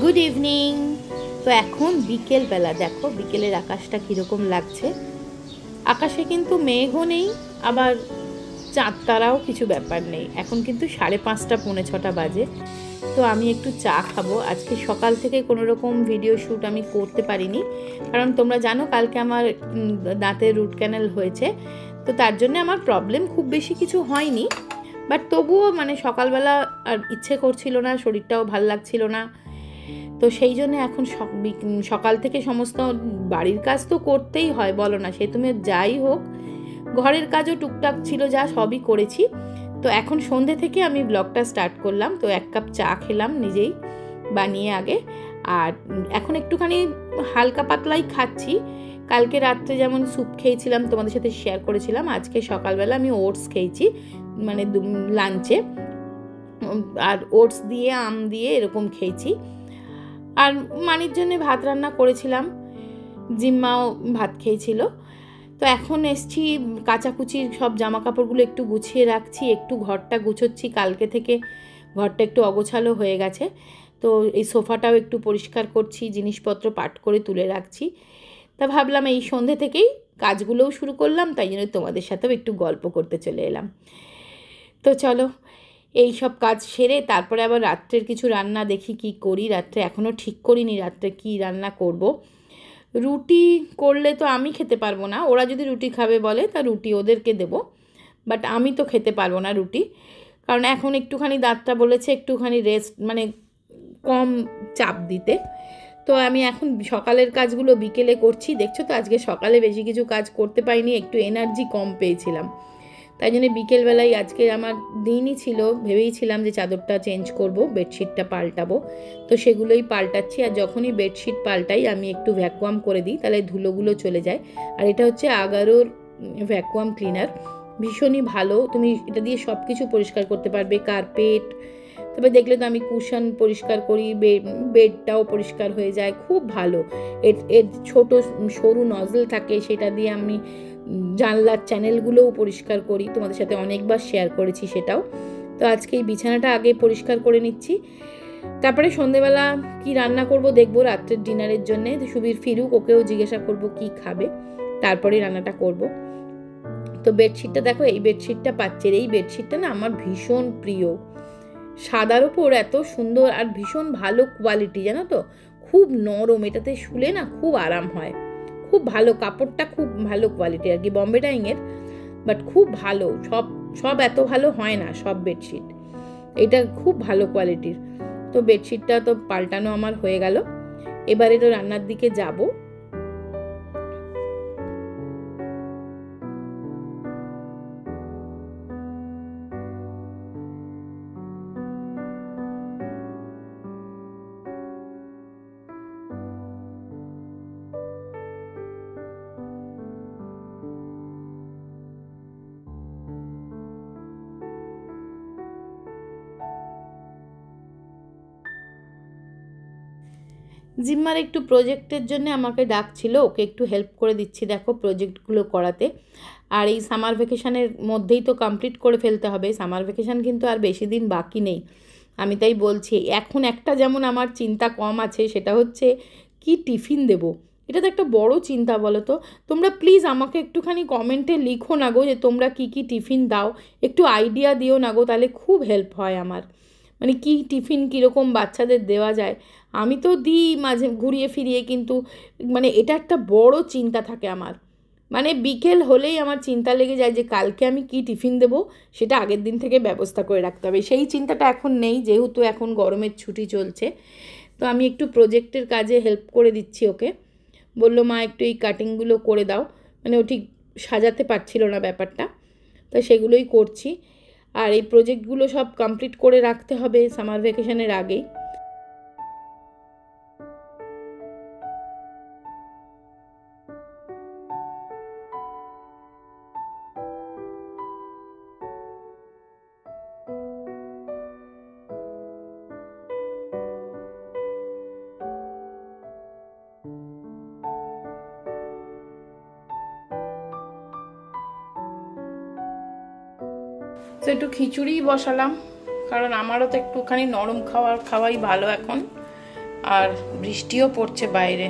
Good evening. তো এখন বিকেলবেলা, দেখো বিকেলের আকাশটা কীরকম লাগছে। আকাশে কিন্তু মেঘও নেই, আবার চাঁদ তারাও কিছু ব্যাপার নেই। এখন কিন্তু 5:30 পৌনে 6টা বাজে। তো আমি একটু চা খাবো। আজকে সকাল থেকে কোনো রকম ভিডিও শ্যুট আমি করতে পারিনি, কারণ তোমরা জানো কালকে আমার দাঁতের রুট ক্যানেল হয়েছে। তো তার জন্য আমার প্রবলেম খুব বেশি কিছু হয়নি, বাট তবুও মানে সকালবেলা আর ইচ্ছে করছিল না, শরীরটাও ভাল লাগছিল না। তো সেই জন্য এখন সকাল থেকে সমস্ত বাড়ির কাজ তো করতেই হয়, বলো না, সে তুমি যাই হোক, ঘরের কাজও টুকটাক ছিল যা সবই করেছি। তো এখন সন্ধে থেকে আমি ব্লগটা স্টার্ট করলাম। তো 1 কাপ চা খেলাম নিজেই বানিয়ে আগে, আর এখন একটুখানি হালকা পাতলাই খাচ্ছি। কালকে রাত্রে যেমন স্যুপ খেয়েছিলাম, তোমাদের সাথে শেয়ার করেছিলাম। আজকে সকালবেলা আমি ওটস খেয়েছি, মানে লাঞ্চে, আর ওটস দিয়ে আম দিয়ে এরকম খেয়েছি। আর মানির জন্য ভাত রান্না করেছিলাম, জিম্মাও ভাত খেয়েছিল। তো এখন এসছি, কাচাকুচির সব জামা কাপড়গুলো একটু গুছিয়ে রাখছি, একটু ঘরটা গুছোচ্ছি। কালকে থেকে ঘরটা একটু অগোছালো হয়ে গেছে। তো এই সোফাটাও একটু পরিষ্কার করছি, জিনিসপত্র পাট করে তুলে রাখছি। তা ভাবলাম এই সন্ধে থেকেই কাজগুলোও শুরু করলাম, তাই জন্য তোমাদের সাথেও একটু গল্প করতে চলে এলাম। তো চলো এই সব কাজ সেরে তারপরে আবার রাত্রের কিছু রান্না দেখি কি করি। রাত্রে এখনও ঠিক করিনি রাত্রে কি রান্না করব। রুটি করলে তো আমি খেতে পারবো না, ওরা যদি রুটি খাবে বলে তা রুটি ওদেরকে দেবো, বাট আমি তো খেতে পারবো না রুটি, কারণ এখন একটুখানি দাঁতটা বলেছে একটুখানি রেস্ট, মানে কম চাপ দিতে। তো আমি এখন সকালের কাজগুলো বিকেলে করছি। দেখছো তো আজকে সকালে বেশি কিছু কাজ করতে পারিনি, একটু এনার্জি কম পেয়েছিলাম, তাই জন্য বিকেলবেলায় আজকে আমার দিনই ছিল। ভেবেইছিলাম যে চাদরটা চেঞ্জ করব, বেডশিটটা পাল্টাবো, তো সেগুলোই পাল্টাচ্ছি। আর যখনই বেডশিট পাল্টাই আমি একটু ভ্যাকুয়াম করে দিই, তাহলে ধুলোগুলো চলে যায়। আর এটা হচ্ছে আগারোর ভ্যাকুয়াম ক্লিনার, ভীষণই ভালো। তুমি এটা দিয়ে সব কিছু পরিষ্কার করতে পারবে, কার্পেট, তবে দেখলে তো আমি কুশন পরিষ্কার করি, বেডটাও পরিষ্কার হয়ে যায়, খুব ভালো। এর ছোটো সরু নজল থাকে, সেটা দিয়ে আমি জানলার চ্যানেলগুলোও পরিষ্কার করি, তোমাদের সাথে অনেকবার শেয়ার করেছি সেটাও। তো আজকে এই বিছানাটা আগে পরিষ্কার করে নিচ্ছি, তারপরে সন্ধেবেলা কি রান্না করব দেখবো রাত্রের ডিনারের জন্য। সুবীর ফিরুক, ওকেও জিজ্ঞাসা করব কি খাবে, তারপরে রান্নাটা করব। তো বেডশিটটা দেখো, এই বেডশিটটা পাচ্ছের, এই বেডশিটটা না আমার ভীষণ প্রিয়। সাদার ওপর এত সুন্দর আর ভীষণ ভালো কোয়ালিটি, জানো তো, খুব নরম, এটাতে শুলে না খুব আরাম হয়, খুব ভালো কাপড়টা, খুব ভালো কোয়ালিটি আর কি, বম্বে ডাইংয়ের, বাট খুব ভালো। সব এত ভালো হয় না সব বেডশিট, এটা খুব ভালো কোয়ালিটির। তো বেডশিটটা তো পাল্টানো আমার হয়ে গেল, এবারে তো রান্নার দিকে যাব। জিম্মার একটু প্রজেক্টের জন্য আমাকে ডাকছিল, ওকে একটু হেল্প করে দিচ্ছি দেখো প্রজেক্টগুলো করাতে। আর এই সামার ভ্যাকেশানের মধ্যেই তো কমপ্লিট করে ফেলতে হবে, সামার ভ্যাকেশান কিন্তু আর বেশি দিন বাকি নেই। আমি তাই বলছি, এখন একটা যেমন আমার চিন্তা কম আছে, সেটা হচ্ছে কি টিফিন দেবো। এটা তো একটা বড় চিন্তা, বলো তো। তোমরা প্লিজ আমাকে একটুখানি কমেন্টে লিখো না গো, যে তোমরা কি কি টিফিন দাও, একটু আইডিয়া দিও না গো, তাহলে খুব হেল্প হয় আমার। মানে কি টিফিন কীরকম বাচ্চাদের দেওয়া যায়। আমি তো দিই মাঝে ঘুরিয়ে ফিরিয়ে, কিন্তু মানে এটা একটা বড় চিন্তা থাকে আমার। মানে বিকেল হলেই আমার চিন্তা লেগে যায় যে কালকে আমি কি টিফিন দেবো, সেটা আগের দিন থেকে ব্যবস্থা করে রাখতে হবে। সেই চিন্তাটা এখন নেই, যেহেতু এখন গরমের ছুটি চলছে। তো আমি একটু প্রজেক্টের কাজে হেল্প করে দিচ্ছি ওকে। বললো মা একটু এই কাটিংগুলো করে দাও, মানে ও ঠিক সাজাতে পারছিল না ব্যাপারটা, তো সেগুলোই করছি। আর এই প্রজেক্টগুলো সব কমপ্লিট করে রাখতে হবে সামার ভ্যাকেশনের আগেই। তো একটু খিচুড়ি বসালাম, কারণ আমারও তো একটুখানি নরম খাওয়াই ভালো এখন। আর বৃষ্টিও পড়ছে বাইরে।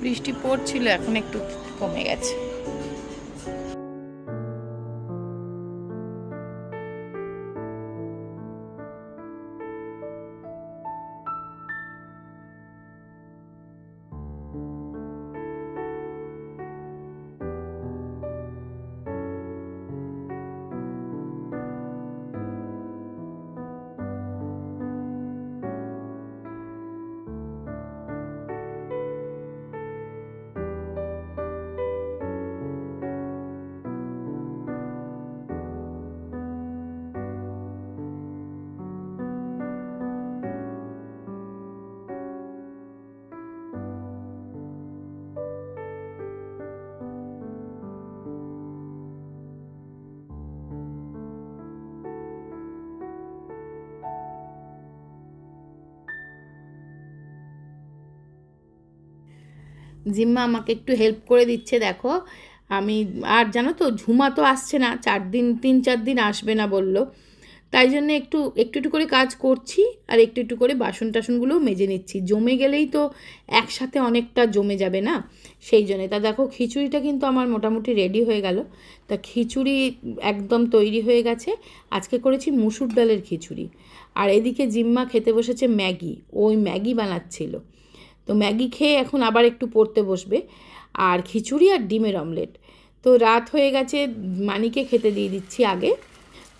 বৃষ্টি পড়ছিল, এখন একটু কমে গেছে। জিম্মা আমাকে একটু হেল্প করে দিচ্ছে, দেখো। আমি আর জানো তো, ঝুমা তো আসছে না, 3-4 দিন আসবে না বললো, তাই জন্য একটু একটু করে কাজ করছি, আর একটু করে বাসন টাসনগুলোও মেজে নিচ্ছি। জমে গেলেই তো একসাথে অনেকটা জমে যাবে না, সেই জন্যে। তা দেখো, খিচুড়িটা কিন্তু আমার মোটামুটি রেডি হয়ে গেল। তা খিচুড়ি একদম তৈরি হয়ে গেছে। আজকে করেছি মুসুর ডালের খিচুড়ি। আর এদিকে জিম্মা খেতে বসেছে ম্যাগি, ওই ম্যাগি বানাচ্ছিল। তো ম্যাগি খেয়ে এখন আবার একটু পড়তে বসবে। আর খিচুড়ি আর ডিমের অমলেট। তো রাত হয়ে গেছে, মানিকে খেতে দিয়ে দিচ্ছি আগে।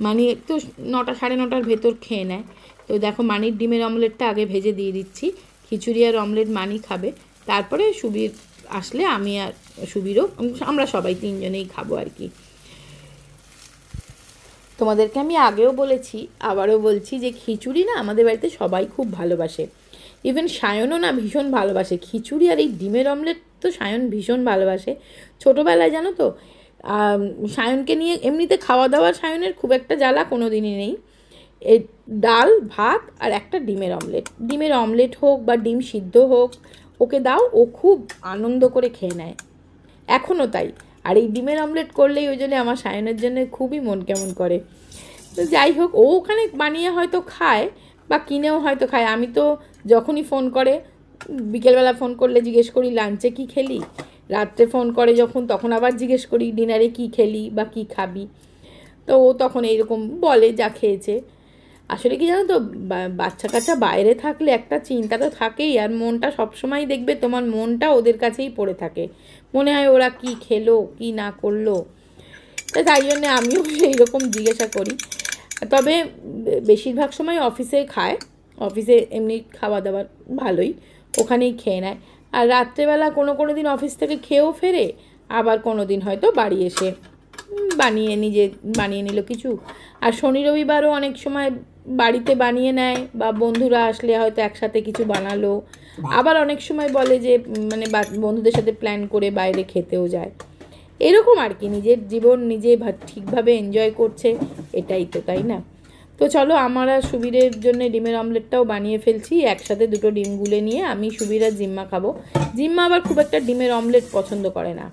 মানি তো 9টা 9:30 ভেতর খেয়ে নেয়। তো দেখো, মানির ডিমের অমলেটটা আগে ভেজে দিয়ে দিচ্ছি। খিচুড়ি আর অমলেট মানি খাবে, তারপরে সুবীর আসলে আমি আর সুবীরও, আমরা সবাই 3জনেই খাবো আর কি। তোমাদেরকে আমি আগেও বলেছি, আবারও বলছি, যে খিচুড়ি না আমাদের বাড়িতে সবাই খুব ভালোবাসে। ইভেন সায়নও না ভীষণ ভালোবাসে খিচুড়ি, আর এই ডিমের অমলেট তো সায়ন ভীষণ ভালোবাসে। ছোটোবেলায় জানো তো, সায়নকে নিয়ে এমনিতে খাওয়া দাওয়ার সায়নের খুব একটা জ্বালা কোনো দিনই নেই। এই ডাল ভাত আর একটা ডিমের অমলেট হোক বা ডিম সিদ্ধ হোক, ওকে দাও, ও খুব আনন্দ করে খেয়ে নেয়, এখনও তাই। আর এই ডিমের অমলেট করলেই ওই জন্য আমার সায়নের জন্য খুবই মন কেমন করে। তো যাই হোক, ও ওখানে বানিয়ে হয়তো খায় বা কিনেও হয়তো খায়। আমি তো যখনই ফোন করে, বিকেলবেলা ফোন করলে জিজ্ঞেস করি লাঞ্চে কী খেলি, রাত্রে ফোন করে যখন, তখন আবার জিজ্ঞেস করি ডিনারে কী খেলি বা কী খাবি। তো ও তখন এইরকম বলে যা খেয়েছে। আসলে কি জানো তো, বাচ্চা কাচ্চা বাইরে থাকলে একটা চিন্তা তো থাকেই, আর মনটা সবসময় দেখবে তোমার মনটা ওদের কাছেই পড়ে থাকে, মনে হয় ওরা কি খেলো কি না করলো। তাই জন্যে আমিও সেই রকম জিজ্ঞাসা করি। তবে বেশিরভাগ সময় অফিসে খায়, অফিসে এমনি খাওয়া দাওয়া ভালোই, ওখানেই খেয়ে নেয়। আর রাত্রেবেলা কোনো দিন অফিস থেকে খেয়েও ফেরে, আবার কোনো দিন হয়তো বাড়ি এসে বানিয়ে নিল কিছু। আর শনি রবিবারও অনেক সময় বাড়িতে বানিয়ে নেয়, বা বন্ধুরা আসলে হয়তো একসাথে কিছু বানালো। আবার অনেক সময় বলে যে মানে বন্ধুদের সাথে প্ল্যান করে বাইরে খেতেও যায়। এরকম আর কি, নিজের জীবন নিজে ঠিকভাবে এনজয় করছে, এটাই তো, তাই না? তো চলো, আমার আর সুবীরের জন্য ডিমের অমলেটটাও বানিয়ে ফেলছি। একসাথে 2টো ডিম গুলে নিয়ে আমি, সুবীর আর জিম্মা খাবো। জিম্মা আবার খুব একটা ডিমের অমলেট পছন্দ করে না।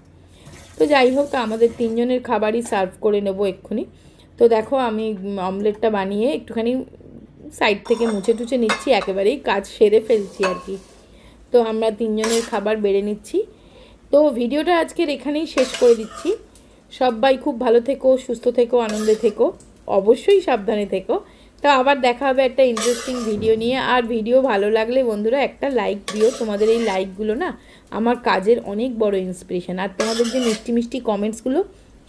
তো যাই হোক, আমাদের 3জনের খাবারই সার্ভ করে নেবো এক্ষুনি। তো দেখো, আমি অমলেটটা বানিয়ে একটুখানি সাইড থেকে মুছে টুছে নিচ্ছি, একেবারেই কাজ সেরে ফেলছি আর কি। তো আমরা 3জনের খাবার বেড়ে নিচ্ছি। তো ভিডিওটা আজকের এখানেই শেষ করে দিচ্ছি। সবাই খুব ভালো থেকো, সুস্থ থেকো, আনন্দে থেকো, অবশ্যই সাবধানে থেকো। তো আবার দেখা হবে একটা ইন্টারেস্টিং ভিডিও নিয়ে। আর ভিডিও ভালো লাগলে বন্ধুরা একটা লাইক দিও, তোমাদের এই লাইকগুলো না আমার কাজের অনেক বড় ইন্সপিরেশন। আর তোমাদের যে মিষ্টি মিষ্টি কমেন্টসগুলো,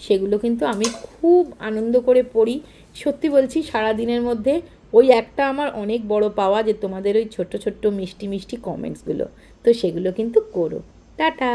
সেগুলো কিন্তু আমি খুব আনন্দ করে পড়ি। সত্যি বলছি, সারাদিনের মধ্যে ওই একটা আমার অনেক বড় পাওয়া, যে তোমাদের ওই ছোট্ট ছোট্ট মিষ্টি মিষ্টি কমেন্টসগুলো। তো সেগুলো কিন্তু করো। টাটা।